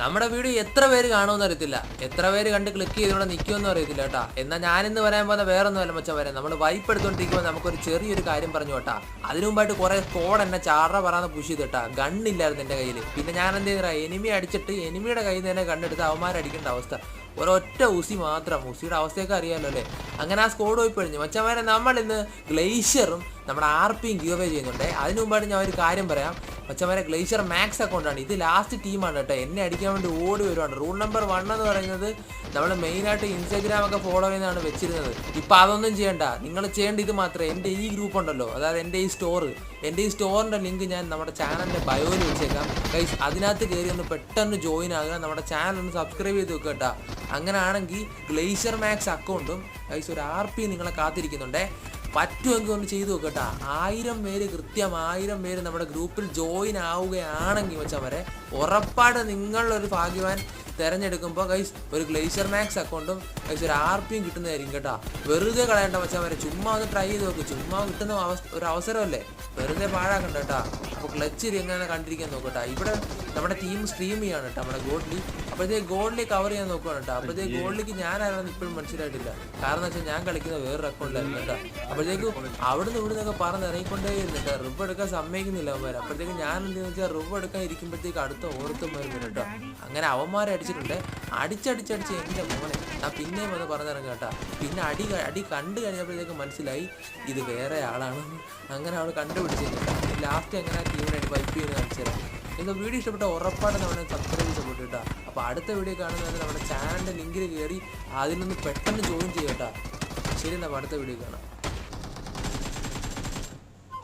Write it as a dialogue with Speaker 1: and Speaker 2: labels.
Speaker 1: നമ്മുടെ വീഡിയോ എത്ര പേര് കാണുമെന്ന് അറിയത്തില്ല, എത്ര പേര് കണ്ട് ക്ലിക്ക് ചെയ്ത് ഇവിടെ നിൽക്കുമെന്നും അറിയത്തില്ല കേട്ടാ. എന്നാൽ ഞാനിന്ന് പറയാൻ പോകുന്ന വേറൊന്നും അല്ല മച്ചാൻ വരാം. നമ്മൾ വൈപ്പ് എടുത്തുകൊണ്ടിരിക്കുമ്പോൾ നമുക്കൊരു ചെറിയൊരു കാര്യം പറഞ്ഞു കേട്ടാ. അതിനു മുമ്പായിട്ട് കുറേ സ്കോഡ് എന്നെ ചാറ പറയാന്ന് പുഷ് ചെയ്തിട്ടാ. ഗണ്ണില്ലായിരുന്നു എൻ്റെ കയ്യിൽ. പിന്നെ ഞാൻ എന്ത് ചെയ്താ, എനിമി അടിച്ചിട്ട് എനിമിയുടെ കയ്യിൽ നിന്ന് തന്നെ കണ്ണെടുത്ത് അവന്മാരടിക്കേണ്ട അവസ്ഥ. ഒരൊറ്റ ഉസി മാത്രം. ഉസിയുടെ അവസ്ഥയൊക്കെ അറിയാമല്ലോ അല്ലേ. അങ്ങനെ ആ സ്കോഡ് പോയി കഴിഞ്ഞു മച്ചന്മാരെ. നമ്മൾ ഇന്ന് ഗ്ലേഷ്യറും നമ്മുടെ ആർപിയും ഗീവ് ചെയ്യുന്നുണ്ട്. അതിന് മുമ്പായിട്ട് ഞാൻ ഒരു കാര്യം പറയാം മച്ചന്മാരെ. ഗ്ലേഷ്യർ മാക്സ് അക്കൗണ്ടാണ് ഇത്. ലാസ്റ്റ് ടീമാണ് കേട്ടോ. എന്നെ അടിക്കാൻ വേണ്ടി ഓടി വരുവാണ്. റൂൾ നമ്പർ 1 എന്ന് പറയുന്നത് നമ്മൾ മെയിനായിട്ട് ഇൻസ്റ്റാഗ്രാമൊക്കെ ഫോളോ ചെയ്യുന്നതാണ് വെച്ചിരുന്നത്. ഇപ്പം അതൊന്നും ചെയ്യണ്ട. നിങ്ങൾ ചെയ്യേണ്ട ഇത് മാത്രമേ, എൻ്റെ ഈ ഗ്രൂപ്പ് ഉണ്ടല്ലോ, അതായത് എൻ്റെ ഈ സ്റ്റോറിൻ്റെ ലിങ്ക് ഞാൻ നമ്മുടെ ചാനലിൻ്റെ ബയോയിൽ വെച്ചേക്കാം ഗൈസ്. അതിനകത്ത് കയറി ഒന്ന് പെട്ടെന്ന് ജോയിൻ ആകുക. നമ്മുടെ ചാനൽ ഒന്ന് സബ്സ്ക്രൈബ് ചെയ്ത് വെക്കുക കേട്ടോ. അങ്ങനെയാണെങ്കിൽ ഗ്ലേഷ്യർ മാക്സ് അക്കൗണ്ടും ഗൈസ് ഒരു RP നിങ്ങളെ കാത്തിരിക്കുന്നുണ്ടേ. പറ്റുമെങ്കിൽ ഒന്ന് ചെയ്തു നോക്കട്ടാ. 1000 പേര്, കൃത്യം 1000 പേര് നമ്മുടെ ഗ്രൂപ്പിൽ ജോയിൻ ആവുകയാണെങ്കിൽ വെച്ചാൽ വരെ ഉറപ്പായിട്ട് നിങ്ങളൊരു ഭാഗ്യവാൻ തിരഞ്ഞെടുക്കുമ്പോൾ ഗൈസ് ഒരു ഗ്ലേഷ്യർ മാക്സ് അക്കൗണ്ടും ഗൈസ് ഒരു RPയും കിട്ടുന്നതായിരിക്കും കേട്ടോ. വെറുതെ കളയേണ്ട വെച്ചാൽ വരെ. ചുമ്മാ ഒന്ന് ട്രൈ ചെയ്ത് നോക്ക്. ചുമ്മാ കിട്ടുന്ന ഒരു അവസരമല്ലേ, വെറുതെ പാഴാക്കണ്ട കേട്ടോ. അപ്പോൾ ക്ലച്ച് എങ്ങനെ കണ്ടിരിക്കാൻ നോക്കട്ടാ. ഇവിടെ നമ്മുടെ ടീം സ്ട്രീം ചെയ്യാണ് കേട്ടോ, നമ്മുടെ ഗോഡ്ലി. അപ്പോഴത്തേക്ക് ഗോഡ്ലി കവർ ചെയ്യാൻ നോക്കുകയാണ് കേട്ടോ. അപ്പോഴത്തേക്ക് ഗോഡ്ലിക്ക് ഞാനായിരുന്നു ഇപ്പോഴും മനസ്സിലായിട്ടില്ല. കാരണം വെച്ചാൽ ഞാൻ കളിക്കുന്ന വേറൊരു അക്കൗണ്ടിലായിരുന്നു കേട്ടോ. അപ്പോഴത്തേക്കും അവിടുന്ന് ഇവിടുന്നൊക്കെ പറഞ്ഞ് ഇറങ്ങിക്കൊണ്ടേ ഇരുന്നിട്ട് റിവ് എടുക്കാൻ സമ്മതിക്കുന്നില്ല അവന്മാർ. അപ്പോഴത്തേക്ക് ഞാൻ എന്തെന്ന് വെച്ചാൽ റിവ് എടുക്കാൻ ഇരിക്കുമ്പോഴത്തേക്ക് അടുത്ത ഓർത്തും വരുന്നു കേട്ടോ. അങ്ങനെ അവന്മാരെ അടിച്ചിട്ടുണ്ട്. അടിച്ചടിച്ച് എൻ്റെ മോനെ ഞാൻ പിന്നെയും വന്ന് പറഞ്ഞിറങ്ങും കേട്ടോ. പിന്നെ അടി കണ്ടു കഴിഞ്ഞപ്പോഴത്തേക്ക് മനസ്സിലായി ഇത് വേറെ ആളാണെന്ന്. അങ്ങനെ അവൾ കണ്ടുപിടിച്ചിരുന്നു. ലാസ്റ്റ് എങ്ങനെ ടീമിനായിട്ട് വൈപ്പ് ചെയ്ത് കാണിച്ചുതരാം. ഇന്ന് വീഡിയോ ഇഷ്ടപ്പെട്ട ഉറപ്പായിട്ട് നമ്മുടെ സബ്സ്ക്രൈബ് സപ്പോർട്ട് കേട്ടോ. അപ്പോൾ അടുത്ത വീഡിയോ കാണുന്നത് നമ്മുടെ ചാനലിൻ്റെ ലിങ്കിൽ കയറി അതിനൊന്ന് പെട്ടെന്ന് ജോയിൻ ചെയ്യട്ടോ. ശരി, എന്നാൽ അടുത്ത വീഡിയോ കാണാം.